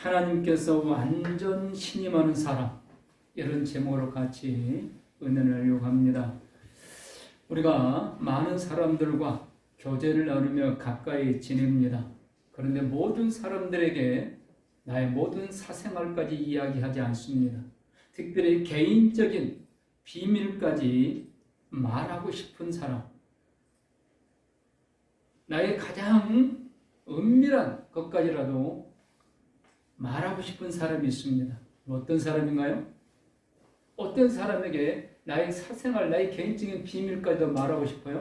하나님께서 완전 신임하는 사람, 이런 제목으로 같이 은혜를 나누려고 합니다. 우리가 많은 사람들과 교제를 나누며 가까이 지냅니다. 그런데 모든 사람들에게 나의 모든 사생활까지 이야기하지 않습니다. 특별히 개인적인 비밀까지 말하고 싶은 사람, 나의 가장 은밀한 것까지라도 말하고 싶은 사람이 있습니다. 어떤 사람인가요? 어떤 사람에게 나의 사생활, 나의 개인적인 비밀까지도 말하고 싶어요?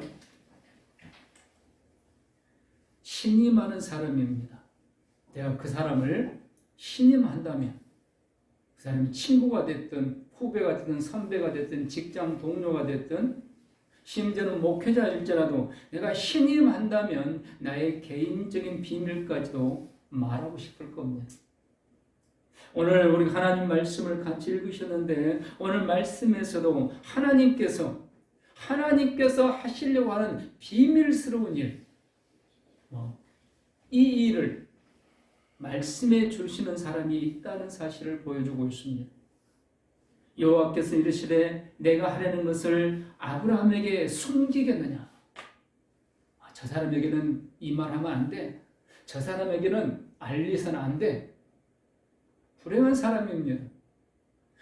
신임하는 사람입니다. 내가 그 사람을 신임한다면 그 사람이 친구가 됐든 후배가 됐든 선배가 됐든 직장 동료가 됐든 심지어는 목회자일지라도 내가 신임한다면 나의 개인적인 비밀까지도 말하고 싶을 겁니다. 오늘 우리 하나님 말씀을 같이 읽으셨는데 오늘 말씀에서도 하나님께서 하시려고 하는 비밀스러운 일, 이 일을 말씀해 주시는 사람이 있다는 사실을 보여주고 있습니다. 여호와께서 이르시되 내가 하려는 것을 아브라함에게 숨기겠느냐? 저 사람에게는 이 말하면 안 돼. 저 사람에게는 알리서는 안 돼. 불행한 사람입니다.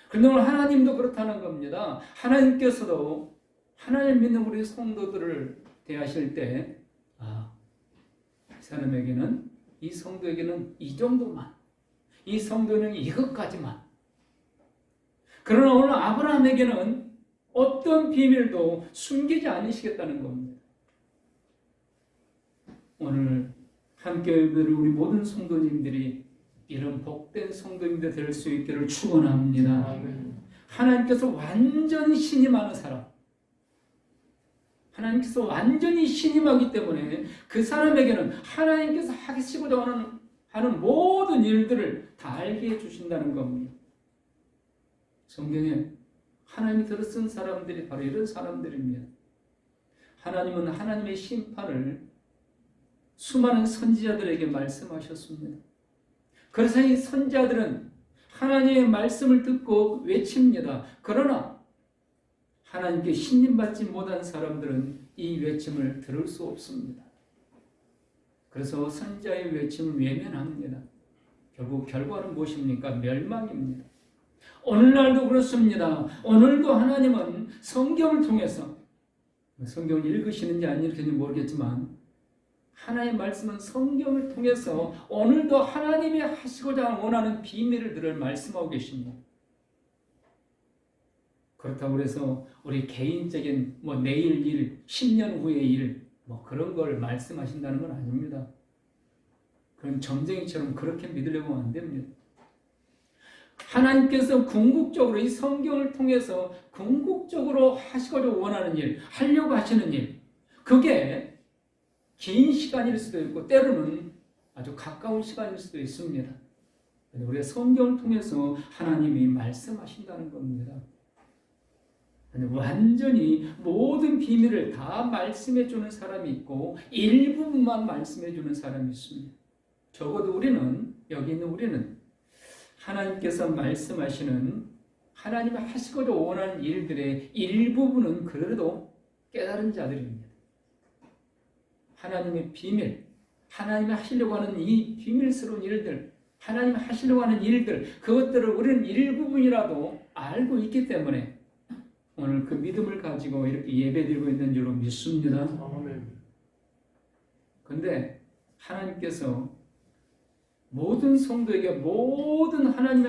그런데 오늘 하나님도 그렇다는 겁니다. 하나님께서도 하나님 믿는 우리 성도들을 대하실 때 이 사람에게는, 이 성도에게는 이 정도만, 이 성도는 이것까지만. 그러나 오늘 아브라함에게는 어떤 비밀도 숨기지 않으시겠다는 겁니다. 오늘 함께 예배드릴 우리 모든 성도님들이 이런 복된 성도님들 될 수 있기를 축원합니다. 하나님께서 완전히 신임하는 사람, 하나님께서 완전히 신임하기 때문에 그 사람에게는 하나님께서 하시고자 하는 모든 일들을 다 알게 해주신다는 겁니다. 성경에 하나님이 들어 쓴 사람들이 바로 이런 사람들입니다. 하나님은 하나님의 심판을 수많은 선지자들에게 말씀하셨습니다. 그래서 이 선지자들은 하나님의 말씀을 듣고 외칩니다. 그러나 하나님께 신임받지 못한 사람들은 이 외침을 들을 수 없습니다. 그래서 선지자의 외침을 외면합니다. 결국 결과는 무엇입니까? 멸망입니다. 오늘날도 그렇습니다. 오늘도 하나님은 성경을 통해서, 성경을 읽으시는지 안 읽으시는지 모르겠지만 하나님의 말씀은 성경을 통해서 오늘도 하나님이 하시고자 원하는 비밀을 말씀하고 계십니다. 그렇다고 해서 우리 개인적인 내일 일, 10년 후의 일 그런 걸 말씀하신다는 건 아닙니다. 그런 점쟁이처럼 그렇게 믿으려고 하면 안 됩니다. 하나님께서 궁극적으로 이 성경을 통해서 궁극적으로 하시고자 원하는 일, 하려고 하시는 일, 그게 긴 시간일 수도 있고 때로는 아주 가까운 시간일 수도 있습니다. 우리가 성경을 통해서 하나님이 말씀하신다는 겁니다. 완전히 모든 비밀을 다 말씀해 주는 사람이 있고 일부분만 말씀해 주는 사람이 있습니다. 적어도 우리는, 여기 있는 우리는 하나님께서 말씀하시는, 하나님이 하시고자 원하는 일들의 일부분은 그래도 깨달은 자들입니다. 하나님의 비밀, 하나님이 하시려고 하는 이 비밀스러운 일들, 하나님이 하시려고 하는 일들, 그것들을 우리는 일부분이라도 알고 있기 때문에 오늘 그 믿음을 가지고 이렇게 예배드리고 있는 줄로 믿습니다. 그런데 하나님께서 모든 성도에게 모든 하나님이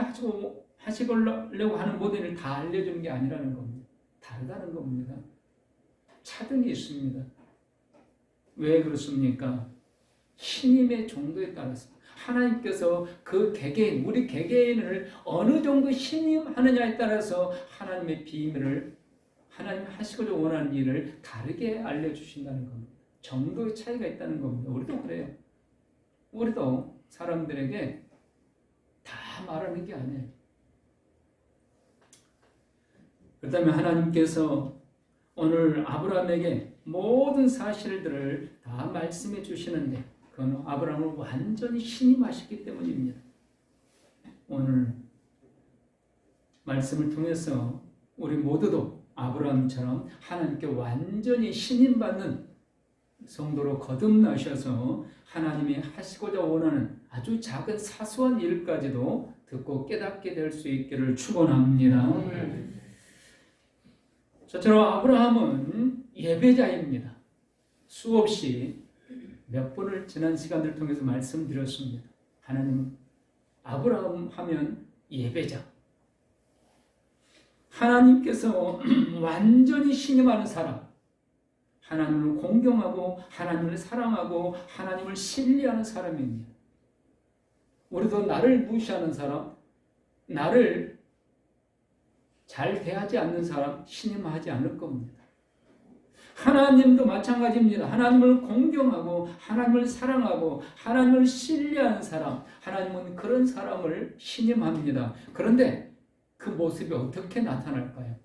하시려고 하는 모든 일을 다 알려주는 게 아니라는 겁니다. 다르다는 겁니다. 차등이 있습니다. 왜 그렇습니까? 신임의 정도에 따라서 하나님께서 그 개개인, 우리 개개인을 어느 정도 신임하느냐에 따라서 하나님의 비밀을, 하나님 하시고자 원하는 일을 다르게 알려주신다는 겁니다. 정도의 차이가 있다는 겁니다. 우리도 그래요. 우리도 사람들에게 다 말하는 게 아니에요. 그렇다면 하나님께서 오늘 아브라함에게 모든 사실들을 다 말씀해 주시는데 그건 아브라함을 완전히 신임하셨기 때문입니다. 오늘 말씀을 통해서 우리 모두도 아브라함처럼 하나님께 완전히 신임받는 성도로 거듭나셔서 하나님이 하시고자 원하는 아주 작은 사소한 일까지도 듣고 깨닫게 될 수 있기를 축원합니다. 저처럼 아브라함은 예배자입니다. 수없이 몇 번을 지난 시간을 통해서 말씀드렸습니다. 하나님은 아브라함 하면 예배자. 하나님께서 완전히 신임하는 사람, 하나님을 공경하고 하나님을 사랑하고 하나님을 신뢰하는 사람입니다. 우리도 나를 무시하는 사람, 나를 잘 대하지 않는 사람 신임하지 않을 겁니다. 하나님도 마찬가지입니다. 하나님을 공경하고 하나님을 사랑하고 하나님을 신뢰하는 사람, 하나님은 그런 사람을 신임합니다. 그런데 그 모습이 어떻게 나타날까요?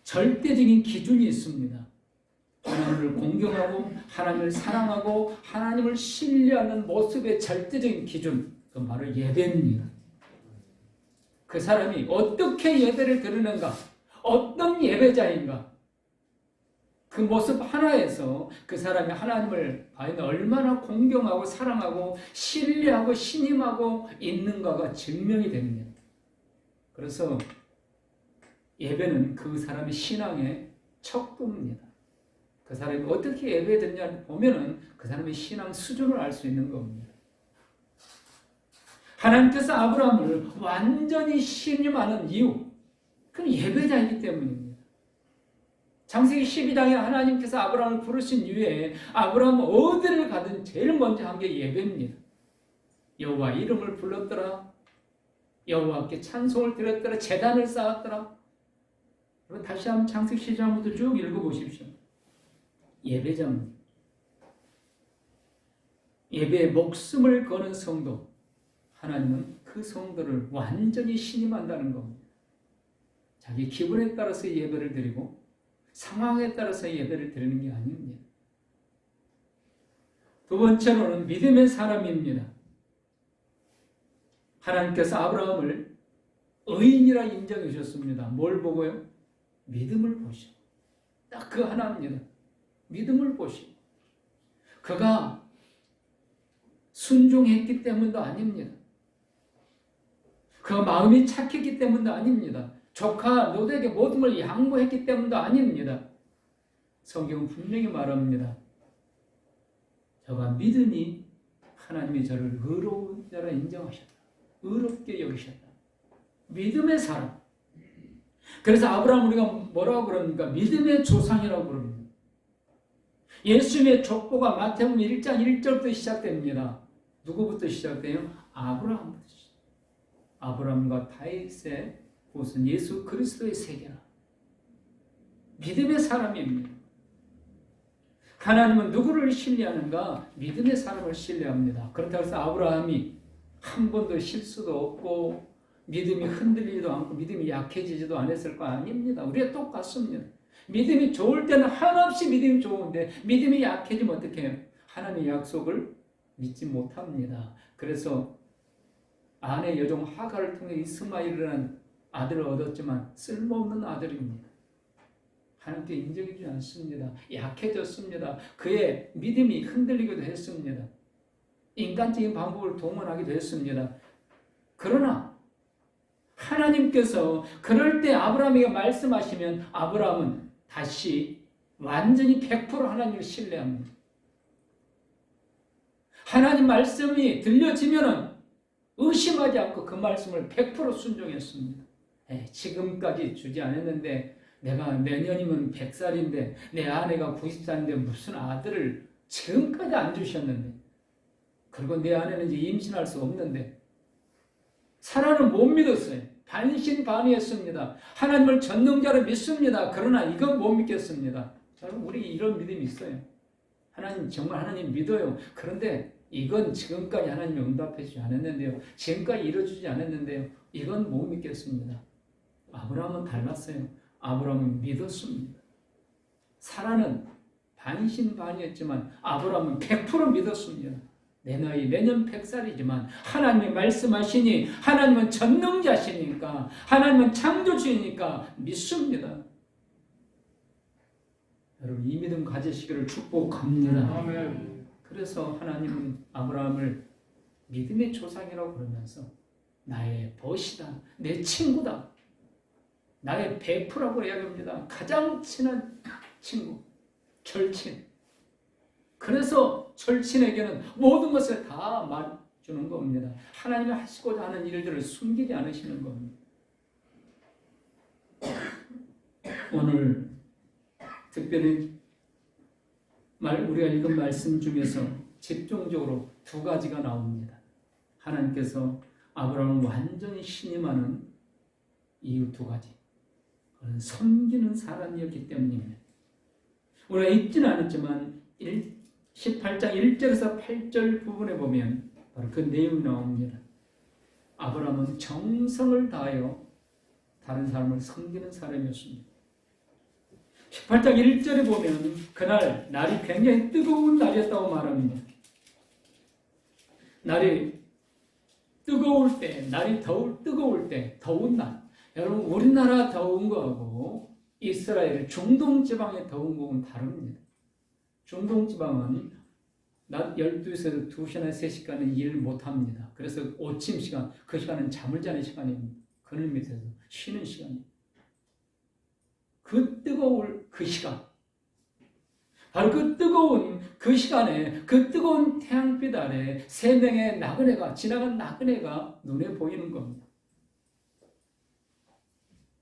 절대적인 기준이 있습니다. 하나님을 공경하고 하나님을 사랑하고 하나님을 신뢰하는 모습의 절대적인 기준, 그건 바로 예배입니다. 그 사람이 어떻게 예배를 드리는가, 어떤 예배자인가, 그 모습 하나에서 그 사람이 하나님을 과연 얼마나 공경하고 사랑하고 신뢰하고 신임하고 있는가가 증명이 됩니다. 그래서 예배는 그 사람의 신앙의 척도입니다. 그 사람이 어떻게 예배드리냐 보면은 그 사람의 신앙 수준을 알 수 있는 겁니다. 하나님께서 아브라함을 완전히 신임하는 이유, 그건 예배자이기 때문입니다. 창세기 12장에 하나님께서 아브라함을 부르신 이후에 아브라함은 어디를 가든 제일 먼저 한 게 예배입니다. 여호와 이름을 불렀더라, 여호와께 찬송을 드렸더라, 제단을 쌓았더라. 다시 한번 창세기 12장부터 쭉 읽어보십시오. 예배자입니다. 예배에 목숨을 거는 성도, 하나님은 그 성도를 완전히 신임한다는 겁니다. 자기 기분에 따라서 예배를 드리고 상황에 따라서 예배를 드리는 게 아닙니다. 두 번째로는 믿음의 사람입니다. 하나님께서 아브라함을 의인이라 인정해 주셨습니다. 뭘 보고요? 믿음을 보시고. 딱 그 하나입니다. 믿음을 보시고. 그가 순종했기 때문도 아닙니다. 그 마음이 착했기 때문도 아닙니다. 조카 노대에게 모든 걸 양보했기 때문도 아닙니다. 성경은 분명히 말합니다. 저가 믿으니 하나님이 저를 의로운 자라 인정하셨다. 의롭게 여기셨다. 믿음의 사람. 그래서 아브라함 우리가 뭐라고 그럽니까? 믿음의 조상이라고 그럽니다. 예수님의 족보가 마태복음 1장 1절부터 시작됩니다. 누구부터 시작돼요? 아브라함부터 시작돼요. 아브라함과 다윗의 곳은 예수 그리스도의 세계라. 믿음의 사람입니다. 하나님은 누구를 신뢰하는가? 믿음의 사람을 신뢰합니다. 그렇다고 해서 아브라함이 한 번도 실수도 없고 믿음이 흔들리지도 않고 믿음이 약해지지도 않았을 거 아닙니다. 우리가 똑같습니다. 믿음이 좋을 때는 한없이 믿음이 좋은데 믿음이 약해지면 어떻게 해요? 하나님의 약속을 믿지 못합니다. 그래서 아내 여종 하갈을 통해 이스마엘이라는 아들을 얻었지만 쓸모없는 아들입니다. 하나님께 인정해주지 않습니다. 약해졌습니다. 그의 믿음이 흔들리기도 했습니다. 인간적인 방법을 동원하기도 했습니다. 그러나 하나님께서 그럴 때 아브라함에게 말씀하시면 아브라함은 다시 완전히 100% 하나님을 신뢰합니다. 하나님 말씀이 들려지면 의심하지 않고 그 말씀을 100% 순종했습니다. 지금까지 주지 않았는데 내가 내년이면 100살인데 내 아내가 90살인데 무슨 아들을 지금까지 안 주셨는데, 그리고 내 아내는 이제 임신할 수 없는데, 사라는 못 믿었어요. 반신반의했습니다. 하나님을 전능자로 믿습니다. 그러나 이건 못 믿겠습니다. 저는 우리 이런 믿음이 있어요. 하나님 정말 하나님 믿어요. 그런데 이건 지금까지 하나님이 응답해 주지 않았는데요. 지금까지 이루어주지 않았는데요. 이건 못 믿겠습니다. 아브라함은 달랐어요. 아브라함은 믿었습니다. 사라는 반신반의했지만 아브라함은 100% 믿었습니다. 내 나이 내년 100살이지만 하나님이 말씀하시니 하나님은 전능자시니까 하나님은 창조주이니까 믿습니다. 여러분 이 믿음 가지시기를 축복합니다. 아멘. 그래서 하나님은 아브라함을 믿음의 조상이라고 그러면서 나의 벗이다, 내 친구다, 나의 베프라고 이야기합니다. 가장 친한 친구, 절친. 그래서 절친에게는 모든 것을 다 말해주는 겁니다. 하나님이 하시고자 하는 일들을 숨기지 않으시는 겁니다. 오늘 특별히 우리가 읽은 말씀 중에서 집중적으로 두 가지가 나옵니다. 하나님께서 아브라함을 완전히 신임하는 이유 두 가지. 그건 섬기는 사람이었기 때문입니다. 우리가 읽지는 않았지만 18장 1절에서 8절 부분에 보면 바로 그 내용이 나옵니다. 아브라함은 정성을 다하여 다른 사람을 섬기는 사람이었습니다. 18장 1절에 보면 그날 날이 굉장히 뜨거운 날이었다고 말합니다. 날이 뜨거울 때, 날이 뜨거울 때, 더운 날. 여러분 우리나라 더운 거하고 이스라엘 중동 지방의 더운 거는 다릅니다. 중동 지방은 낮 12시에서 2시나 3시간은 일을 못합니다. 그래서 오침 시간, 그 시간은 잠을 자는 시간입니다. 그늘 밑에서 쉬는 시간입니다. 그 뜨거울 그 시간, 바로 그 뜨거운 그 시간에 그 뜨거운 태양빛 아래 3명의 나그네가 지나간 나그네가 눈에 보이는 겁니다.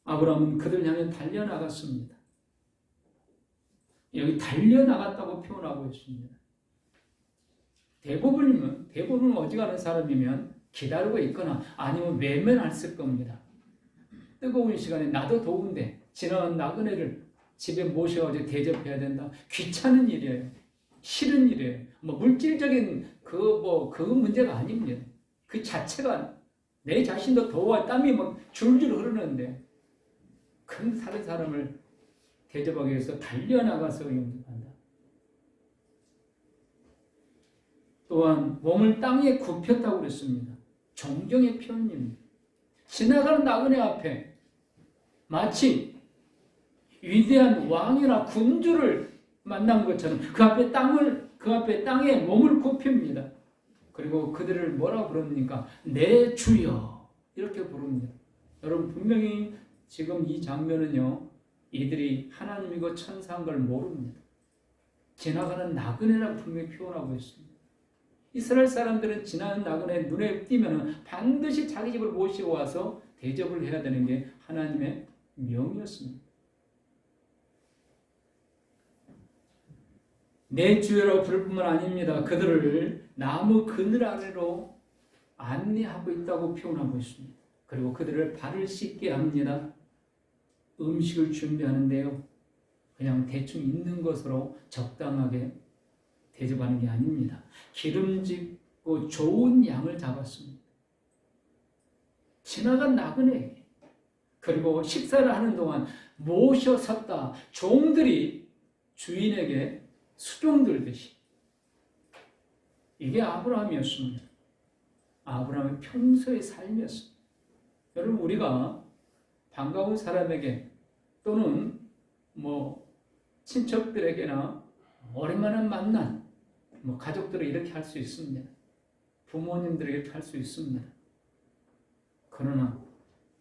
아브라함은 그들 향해 달려나갔습니다. 여기 달려나갔다고 표현하고 있습니다. 대부분 어지간한 사람이면 기다리고 있거나 아니면 외면했을 겁니다. 뜨거운 시간에 나도 더운데 지나간 나그네를 집에 모셔가지고 대접해야 된다. 귀찮은 일이에요. 싫은 일이에요. 물질적인 그 문제가 아닙니다. 그 자체가 내 자신도 더워 땀이 막 줄줄 흐르는데 큰 다른 사람을 대접하기 위해서 달려나가서 용접한다. 또한 몸을 땅에 굽혔다고 그랬습니다. 존경의 표현입니다. 지나가는 나그네 앞에 마치 위대한 왕이나 군주를 만난 것처럼 그 앞에 땅에 몸을 굽힙니다. 그리고 그들을 뭐라 부릅니까? 내 주여 이렇게 부릅니다. 여러분 분명히 지금 이 장면은요, 이들이 하나님이고 천사인 걸 모릅니다. 지나가는 나그네라고 분명히 표현하고 있습니다. 이스라엘 사람들은 지나가는 나그네 눈에 띄면 반드시 자기 집을 모시고 와서 대접을 해야 되는 게 하나님의 명이었습니다. 내 주여라고 부를 뿐만 아닙니다. 그들을 나무 그늘 아래로 안내하고 있다고 표현하고 있습니다. 그리고 그들을 발을 씻게 합니다. 음식을 준비하는데요, 그냥 대충 있는 것으로 적당하게 대접하는 게 아닙니다. 기름지고 좋은 양을 잡았습니다. 지나간 나그네, 그리고 식사를 하는 동안 모셔 섰다 종들이 주인에게 수종 들듯이. 이게 아브라함이었습니다. 아브라함의 평소의 삶이었습니다. 여러분 우리가 반가운 사람에게 또는 친척들에게나 오랜만에 만난 가족들을 이렇게 할 수 있습니다. 부모님들에게 이렇게 할 수 있습니다. 그러나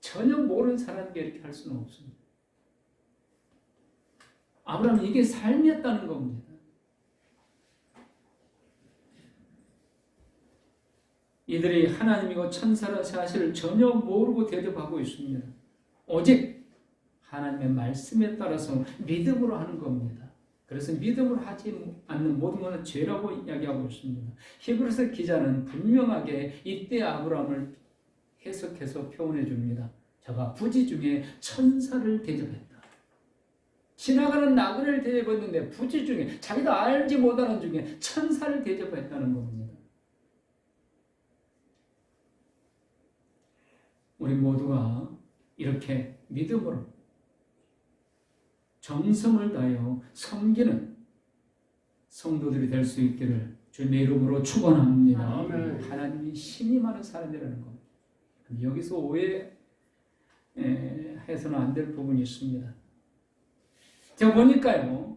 전혀 모르는 사람에게 이렇게 할 수는 없습니다. 아브라함은 이게 삶이었다는 겁니다. 이들이 하나님이고 천사라는 사실을 전혀 모르고 대접하고 있습니다. 오직 하나님의 말씀에 따라서 믿음으로 하는 겁니다. 그래서 믿음으로 하지 않는 모든 것은 죄라고 이야기하고 있습니다. 히브리서 기자는 분명하게 이때 아브라함을 해석해서 표현해 줍니다. 저가 부지 중에 천사를 대접했다. 지나가는 나그네를 대접했는데 부지 중에 자기도 알지 못하는 중에 천사를 대접했다는 겁니다. 우리 모두가 이렇게 믿음으로 정성을 다하여 섬기는 성도들이 될 수 있기를 주님의 이름으로 축원합니다. 아멘. 하나님이 신임하는 사람이라는 겁니다. 여기서 오해해서는 안 될 부분이 있습니다. 제가 보니까요,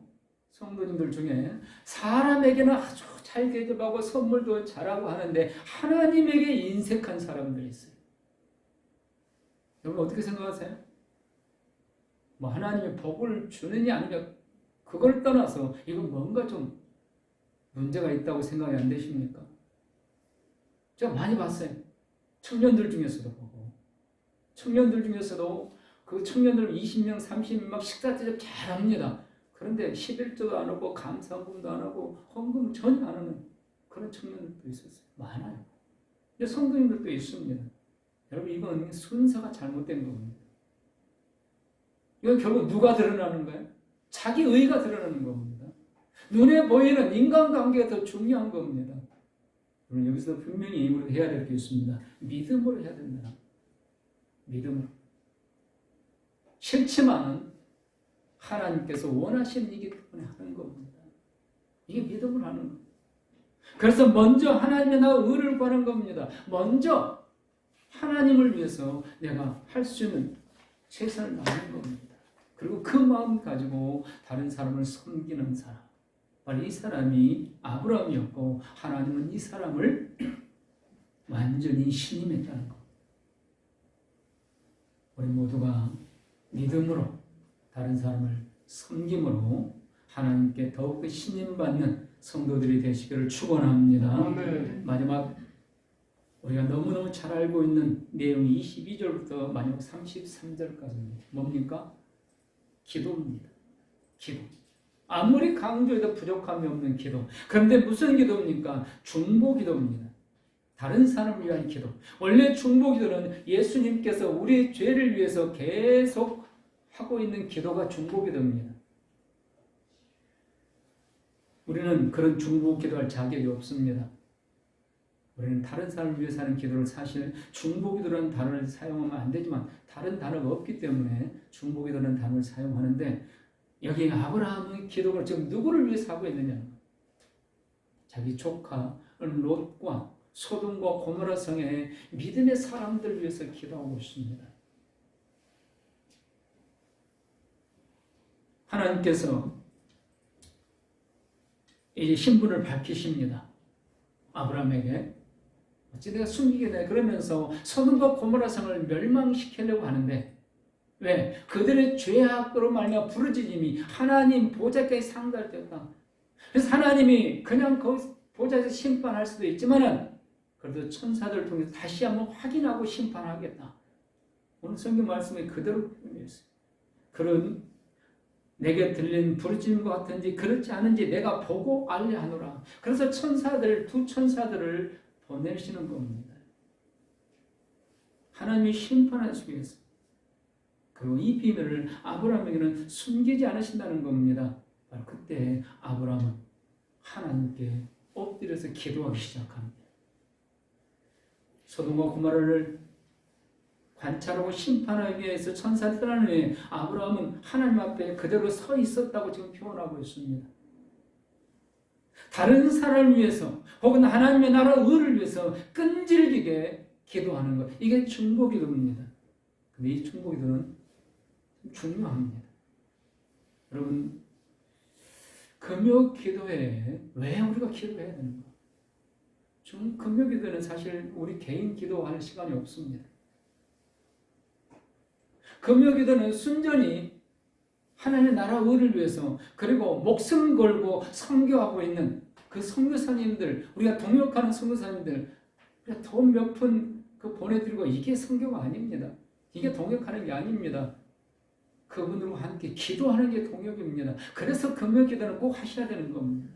성도님들 중에 사람에게는 아주 잘 대접하고 선물도 잘하고 하는데 하나님에게 인색한 사람들이 있어요. 여러분 어떻게 생각하세요? 뭐 하나님이 복을 주느냐 아니냐 그걸 떠나서 이건 뭔가 좀 문제가 있다고 생각이 안 되십니까? 제가 많이 봤어요. 청년들 중에서도 보고 청년들 중에서도 그 청년들 20명, 30명 막 식사 대접 잘합니다. 그런데 11조도 안 하고 감사금도 안 하고 헌금 전혀 안 하는 그런 청년들도 있었어요. 많아요. 근데 성도님들도 있습니다. 여러분 이건 순서가 잘못된 겁니다. 이건 결국 누가 드러나는 거예요? 자기 의가 드러나는 겁니다. 눈에 보이는 인간관계가 더 중요한 겁니다. 그럼 여기서 분명히 우리가 해야 될 게 있습니다. 믿음으로 해야 된다. 믿음으로. 싫지만은 하나님께서 원하시는 일이기 때문에 하는 겁니다. 이게 믿음으로 하는 겁니다. 그래서 먼저 하나님의 나와 의를 구하는 겁니다. 먼저 하나님을 위해서 내가 할 수 있는 최선을 다하는 겁니다. 그리고 그 마음 가지고 다른 사람을 섬기는 사람. 바로 이 사람이 아브라함이었고 하나님은 이 사람을 완전히 신임했다는 것. 우리 모두가 믿음으로 다른 사람을 섬김으로 하나님께 더욱 신임받는 성도들이 되시기를 축원합니다. 아멘. 마지막 우리가 너무너무 잘 알고 있는 내용이 22절부터 마지막 33절까지입니다. 뭡니까? 기도입니다. 기도. 아무리 강조해도 부족함이 없는 기도. 그런데 무슨 기도입니까? 중보기도입니다. 다른 사람을 위한 기도. 원래 중보기도는 예수님께서 우리의 죄를 위해서 계속 하고 있는 기도가 중보기도입니다. 우리는 그런 중보기도할 자격이 없습니다. 우리는 다른 사람을 위해서 하는 기도를 사실 중보기도라는 단어를 사용하면 안 되지만 다른 단어가 없기 때문에 중보기도라는 단어를 사용하는데 여기 아브라함의 기도가 지금 누구를 위해서 하고 있느냐? 자기 조카 롯과 소돔과 고모라 성의 믿음의 사람들을 위해서 기도하고 있습니다. 하나님께서 이제 신분을 밝히십니다. 아브라함에게 어찌 내가 숨기겠냐 그러면서 소돔과 고모라 성을 멸망시키려고 하는데 왜? 그들의 죄악으로 말미암아 부르짖음이 하나님 보좌까지 상달되었다. 그래서 하나님이 그냥 거기 보좌에서 심판할 수도 있지만은 그래도 천사들을 통해서 다시 한번 확인하고 심판하겠다. 오늘 성경 말씀에 그대로 표현했어요. 그런 내게 들린 부르짖음과 같은지 그렇지 않은지 내가 보고 알려하노라. 그래서 두 천사들을 보내시는 겁니다. 하나님이 심판하시기 위해서. 그리고 이 비밀을 아브라함에게는 숨기지 않으신다는 겁니다. 바로 그때 아브라함은 하나님께 엎드려서 기도하기 시작합니다. 소돔과 고모라를 관찰하고 심판하기 위해서 천사를 떠난 후에 아브라함은 하나님 앞에 그대로 서 있었다고 지금 표현하고 있습니다. 다른 사람을 위해서 혹은 하나님의 나라 의를 위해서 끈질기게 기도하는 것. 이게 중보기도입니다. 근데 이 중보기도는 중요합니다. 여러분, 금요 기도에 왜 우리가 기도해야 되는가? 금요 기도는 사실 우리 개인 기도하는 시간이 없습니다. 금요 기도는 순전히 하나님의 나라 의를 위해서 그리고 목숨 걸고 선교하고 있는 그 선교사님들, 우리가 동역하는 선교사님들 우리가 돈 몇 푼 보내드리고 이게 선교가 아닙니다. 이게 동역하는 게 아닙니다. 그분들과 함께 기도하는 게 동역입니다. 그래서 금요 기도는 꼭 하셔야 되는 겁니다.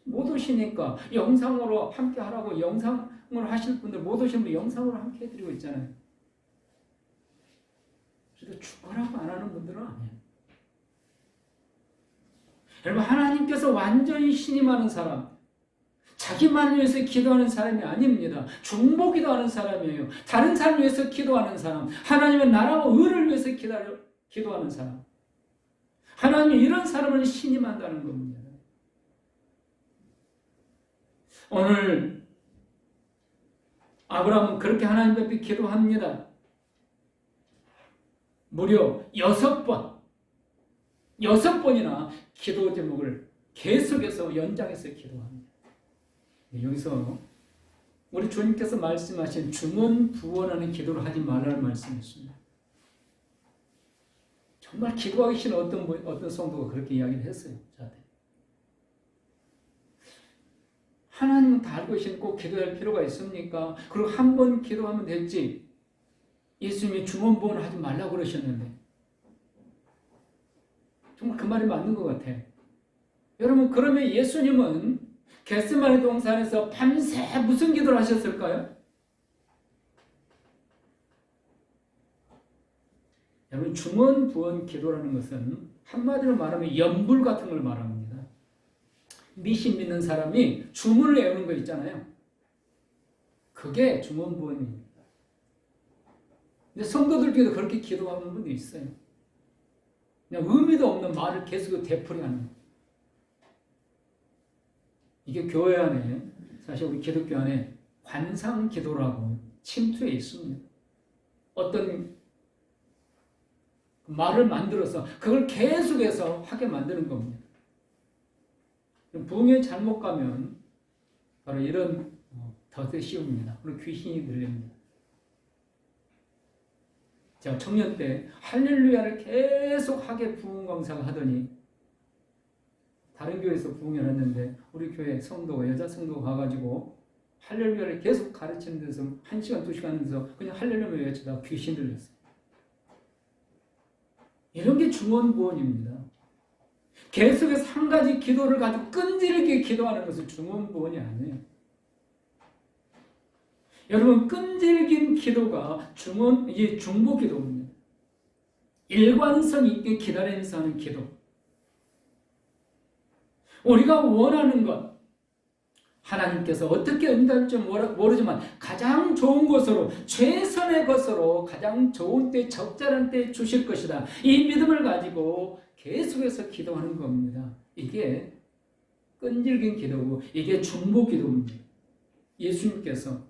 못 오시니까 영상으로 함께 하라고 영상으로 하실 분들 못 오시는 분 영상으로 함께 해드리고 있잖아요. 그래도 죽으라고 안 하는 분들은 아니에요. 여러분 하나님께서 완전히 신임하는 사람, 자기만 위해서 기도하는 사람이 아닙니다. 중보 기도하는 사람이에요. 다른 사람 위해서 기도하는 사람, 하나님의 나라와 의를 위해서 기도하는 사람. 하나님이 이런 사람을 신임한다는 겁니다. 오늘 아브라함은 그렇게 하나님 앞에 기도합니다. 무려 6번이나 기도 제목을 계속해서 연장해서 기도합니다. 여기서 우리 주님께서 말씀하신 중언부언하는 기도를 하지 말라는 말씀이었습니다. 정말 기도하기 싫은 어떤 성도가 그렇게 이야기를 했어요. 저한테. 하나님은 다 알고 계시는 꼭 기도할 필요가 있습니까? 그리고 한 번 기도하면 됐지. 예수님이 중언부언을 하지 말라고 그러셨는데 정말 그 말이 맞는 것 같아요. 여러분, 그러면 예수님은 겟세마네 동산에서 밤새 무슨 기도를 하셨을까요? 여러분, 중언부언 기도라는 것은 한마디로 말하면 연불 같은 걸 말합니다. 미신 믿는 사람이 주문을 외우는 거 있잖아요. 그게 중언부언입니다. 근데 성도들끼리도 그렇게 기도하는 분도 있어요. 그냥 의미도 없는 말을 계속 되풀이하는. 이게 교회 안에, 사실 우리 기독교 안에 관상기도라고 침투해 있습니다. 어떤 말을 만들어서 그걸 계속해서 하게 만드는 겁니다. 부흥에 잘못 가면 바로 이런 덫에 씌웁니다. 그리고 귀신이 들립니다. 제가 청년 때 할렐루야를 계속 하게 부흥 강사가 하더니 다른 교회에서 부흥을 했는데 우리 교회 성도가 여자 성도가 가가지고 할렐루야를 계속 가르치는 데서 1시간 2시간 하면서 그냥 할렐루야 외치다가 귀신 들렸어요. 이런 게 중언부언입니다. 계속해서 한 가지 기도를 가지고 끈질기게 기도하는 것은 중언부언이 아니에요. 여러분, 끈질긴 기도가 이게 중보 기도입니다. 일관성 있게 기다리면서 하는 기도. 우리가 원하는 것, 하나님께서 어떻게 응답할지 모르지만 가장 좋은 것으로, 최선의 것으로 가장 좋은 때, 적절한 때 주실 것이다. 이 믿음을 가지고 계속해서 기도하는 겁니다. 이게 끈질긴 기도고 이게 중보 기도입니다. 예수님께서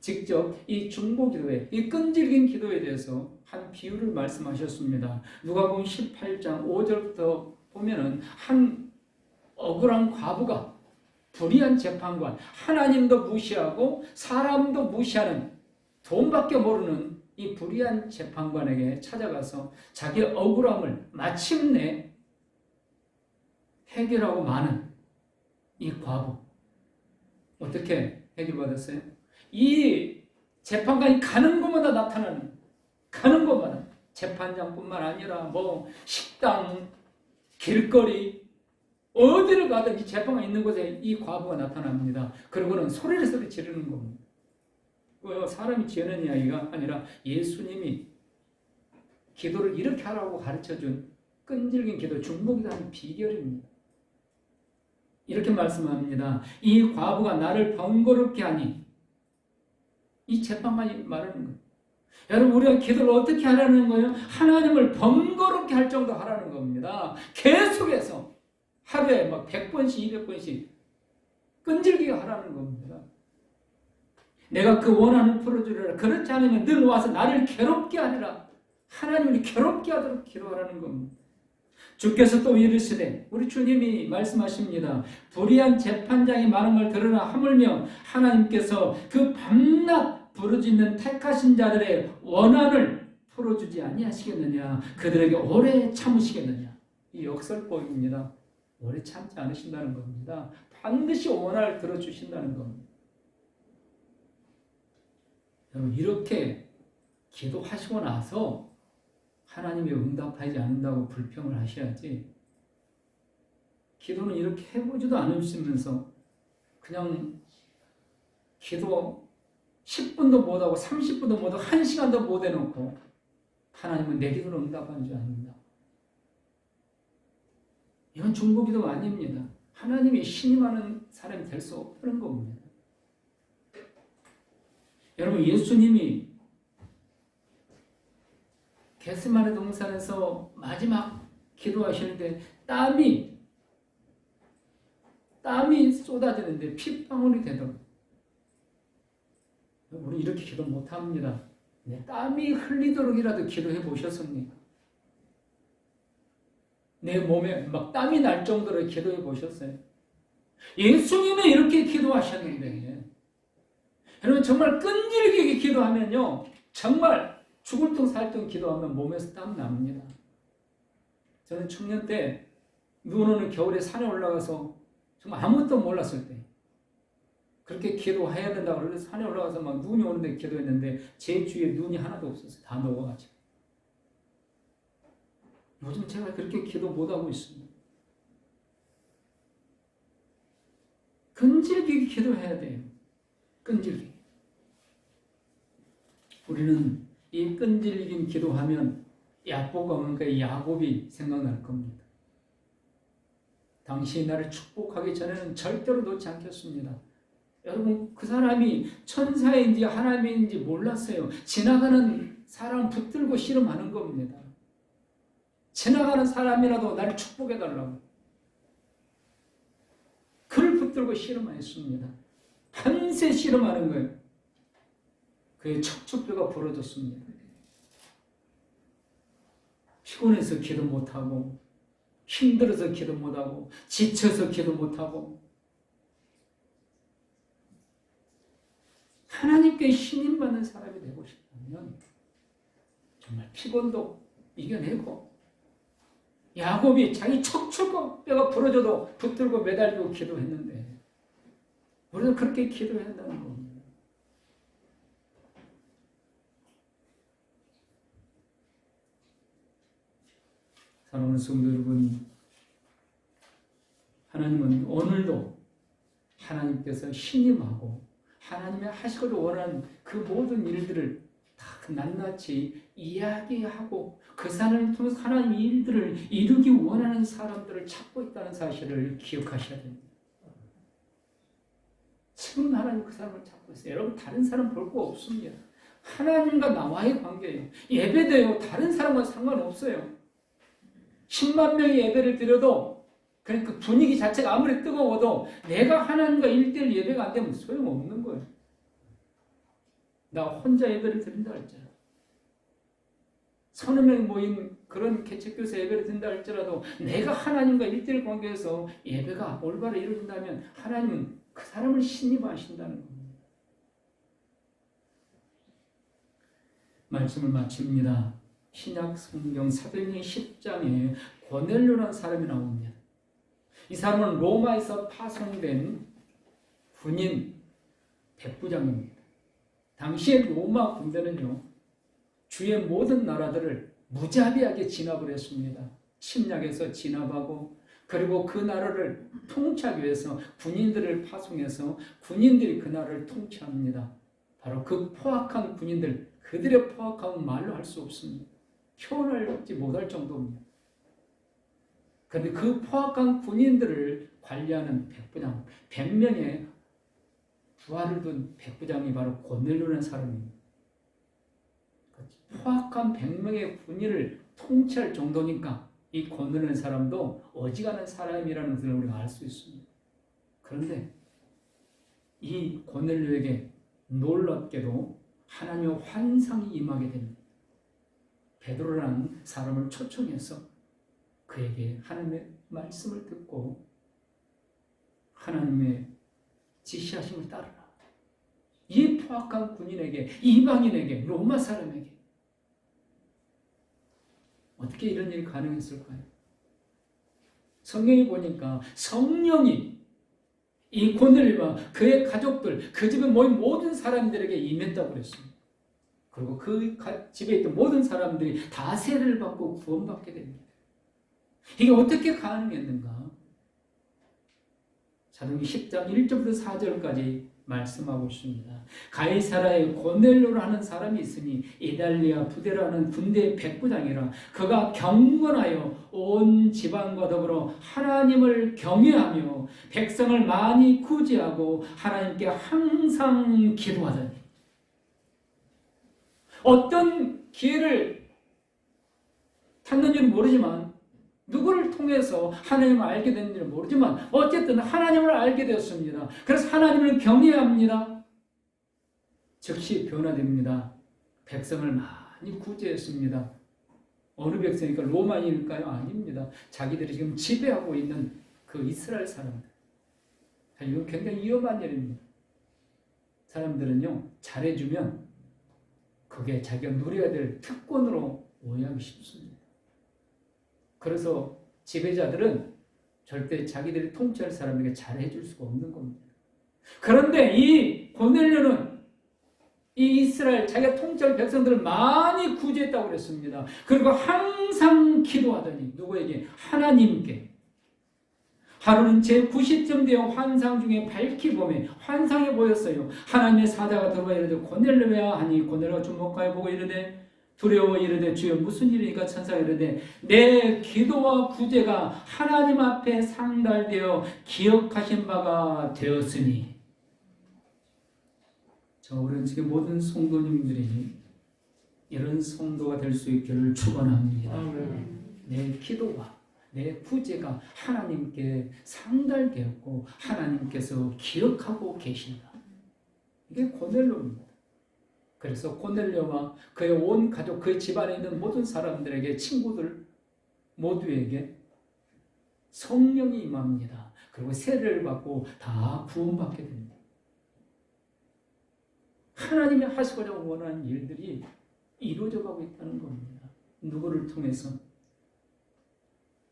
직접 이 중보 기도에, 이 끈질긴 기도에 대해서 한 비유를 말씀하셨습니다. 누가복음 18장 5절부터 보면은 한 억울한 과부가 불의한 재판관, 하나님도 무시하고 사람도 무시하는 돈밖에 모르는 이 불의한 재판관에게 찾아가서 자기 억울함을 마침내 해결하고 마는 이 과부. 어떻게 해결받았어요? 이 재판관이 가는 곳마다 나타나는, 가는 곳마다 재판장뿐만 아니라 뭐 식당, 길거리, 어디를 가든 이 재판관 있는 곳에 이 과부가 나타납니다. 그리고는 소리 지르는 겁니다. 사람이 지어낸 이야기가 아니라 예수님이 기도를 이렇게 하라고 가르쳐준 끈질긴 기도, 중보기도하는 비결입니다. 이렇게 말씀합니다. 이 과부가 나를 번거롭게 하니, 이 재판관이 말하는 거예요. 여러분, 우리가 기도를 어떻게 하라는 거예요? 하나님을 번거롭게 할 정도 하라는 겁니다. 계속해서 하루에 막 100번씩 200번씩 끈질기게 하라는 겁니다. 내가 그 원한을 풀어주리라. 그렇지 않으면 늘 와서 나를 괴롭게 하리라. 하나님을 괴롭게 하도록 기도하라는 겁니다. 주께서 또 이르시되, 우리 주님이 말씀하십니다. 불의한 재판장이 많은 걸 들으나 하물며 하나님께서 그 밤낮 부르짖는 택하신 자들의 원한을 풀어주지 아니하시겠느냐. 그들에게 오래 참으시겠느냐. 이 역설법입니다. 오래 참지 않으신다는 겁니다. 반드시 원한을 들어주신다는 겁니다. 여러분, 이렇게 기도하시고 나서 하나님이 응답하지 않는다고 불평을 하셔야지, 기도는 이렇게 해보지도 않으시면서 그냥 기도 10분도 못하고 30분도 못하고 1시간도 못 해놓고 하나님은 내 기도를 응답하는 줄 아닙니다. 이건 중보기도가 아닙니다. 하나님이 신임하는 사람이 될 수 없는 겁니다. 여러분, 예수님이 겟세마네 동산에서 마지막 기도하시는데 땀이 땀이 쏟아지는데 핏방울이 되도록. 우리 이렇게 기도 못합니다. 땀이 흘리도록이라도 기도해 보셨습니까? 내 몸에 막 땀이 날 정도로 기도해 보셨어요? 예수님은 이렇게 기도하셨는데, 여러분 정말 끈질기게 기도하면요, 정말 죽을 둥 살 둥 기도하면 몸에서 땀 납니다. 저는 청년 때 눈 오는 겨울에 산에 올라가서 정말 아무것도 몰랐을 때 그렇게 기도해야 된다고 그래서 산에 올라가서 막 눈이 오는데 기도했는데 제 주위에 눈이 하나도 없었어요. 다 녹아가지고. 요즘 제가 그렇게 기도 못하고 있습니다. 끈질기게 기도해야 돼요. 끈질기게. 우리는 이 끈질긴 기도하면 야곱과 야곱이 생각날 겁니다. 당신이 나를 축복하기 전에는 절대로 놓지 않겠습니다. 여러분 그 사람이 천사인지 하나님인지 몰랐어요. 지나가는 사람 붙들고 씨름하는 겁니다. 지나가는 사람이라도 나를 축복해달라고. 그를 붙들고 씨름했습니다. 밤새 씨름하는 거예요. 그의 척추뼈가 부러졌습니다. 피곤해서 기도 못하고 힘들어서 기도 못하고 지쳐서 기도 못하고 하나님께 신임받는 사람이 되고 싶다면 정말 피곤도 이겨내고 야곱이 자기 척추뼈가 부러져도 붙들고 매달리고 기도했는데 우리도 그렇게 기도해야 한다는 겁니다. 사랑하는 성도 여러분, 하나님은 오늘도 하나님께서 신임하고 하나님이 하시기를 원하는 그 모든 일들을 다 낱낱이 이야기하고 그 사람을 통해서 하나님의 일들을 이루기 원하는 사람들을 찾고 있다는 사실을 기억하셔야 됩니다. 지금 하나님 그 사람을 찾고 있어요. 여러분 다른 사람 볼 거 없습니다. 하나님과 나와의 관계예요. 예배돼요. 다른 사람과 상관없어요. 10만 명이 예배를 드려도 그러니까 그 분위기 자체가 아무리 뜨거워도 내가 하나님과 1:1 예배가 안 되면 소용없는 거예요. 나 혼자 예배를 드린다 할지라도 서너 명 모인 그런 개척교회 예배를 드린다 할지라도 내가 하나님과 1:1 관계에서 예배가 올바로 이루어진다면 하나님은 그 사람을 신임하신다는 겁니다. 말씀을 마칩니다. 신약 성경 사도행전 10장에 고넬료라는 사람이 나옵니다. 이 사람은 로마에서 파송된 군인 백부장입니다. 당시에 로마 군대는요, 주의 모든 나라들을 무자비하게 진압을 했습니다. 침략해서 진압하고 그리고 그 나라를 통치하기 위해서 군인들을 파송해서 군인들이 그 나라를 통치합니다. 바로 그 포악한 군인들, 그들의 포악함은 말로 할 수 없습니다. 표현하지 못할 정도입니다. 그런데 그 포악한 군인들을 관리하는 백부장, 100명의 부하를 둔 백부장이 바로 고넬료라는 사람입니다. 포악한 100명의 군인을 통치할 정도니까 이 고넬료라는 사람도 어지간한 사람이라는 것을 우리가 알 수 있습니다. 그런데 이 고넬료에게 놀랍게도 하나님의 환상이 임하게 됩니다. 베드로라는 사람을 초청해서 그에게 하나님의 말씀을 듣고 하나님의 지시하심을 따르라. 이 포악한 군인에게, 이방인에게, 로마 사람에게 어떻게 이런 일이 가능했을까요? 성경에 보니까 성령이 이 고넬료와 그의 가족들, 그 집에 모인 모든 사람들에게 임했다고 그랬습니다. 그리고 그 집에 있던 모든 사람들이 다 세례를 받고 구원받게 됩니다. 이게 어떻게 가능했는가? 사도행전 10장 1절부터 4절까지 말씀하고 있습니다. 가이사라에 고넬료를 하는 사람이 있으니 이달리아 부대라는 군대의 백부장이라 그가 경건하여 온 지방과 더불어 하나님을 경외하며 백성을 많이 구제하고 하나님께 항상 기도하더니 어떤 기회를 탔는지는 모르지만 누구를 통해서 하나님을 알게 됐는지 모르지만 어쨌든 하나님을 알게 되었습니다. 그래서 하나님을 경외합니다. 즉시 변화됩니다. 백성을 많이 구제했습니다. 어느 백성이니까 로마인일까요? 아닙니다. 자기들이 지금 지배하고 있는 그 이스라엘 사람들. 이건 굉장히 위험한 일입니다. 사람들은요, 잘해주면 그게 자기가 누려야 될 특권으로 오해하기 쉽습니다. 그래서 지배자들은 절대 자기들이 통치할 사람에게 잘해줄 수가 없는 겁니다. 그런데 이 고넬료는 이 이스라엘 자기가 통치할 백성들을 많이 구제했다고 그랬습니다. 그리고 항상 기도하더니 누구에게? 하나님께. 하루는 제90쯤 되어 환상 중에 밝히 보매 환상이 보였어요. 하나님의 사자가 들어와 이르되 고넬료야 하니 고넬료가 주목하여 보고 이르되 두려워 이르되 주여 무슨 일이니까 천사가 이르되 내 기도와 구제가 하나님 앞에 상달되어 기억하신 바가 되었으니. 우리는 지금 모든 성도님들이 이런 성도가 될 수 있기를 축원합니다. 내 기도와 내 구제가 하나님께 상달되었고 하나님께서 기억하고 계신다. 이게 고넬료입니다. 그래서 고넬료와 그의 온 가족, 그의 집안에 있는 모든 사람들에게, 친구들 모두에게 성령이 임합니다. 그리고 세례를 받고 다 구원받게 됩니다. 하나님이 하시고자 원하는 일들이 이루어져 가고 있다는 겁니다. 누구를 통해서?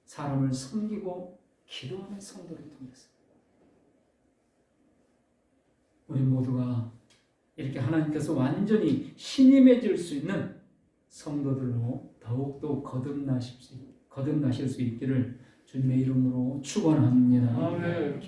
사람을 섬기고 기도하는 성도를 통해서. 우리 모두가 이렇게 하나님께서 완전히 신임해질 수 있는 성도들로 더욱더 거듭나실 수 있기를 주님의 이름으로 축원합니다.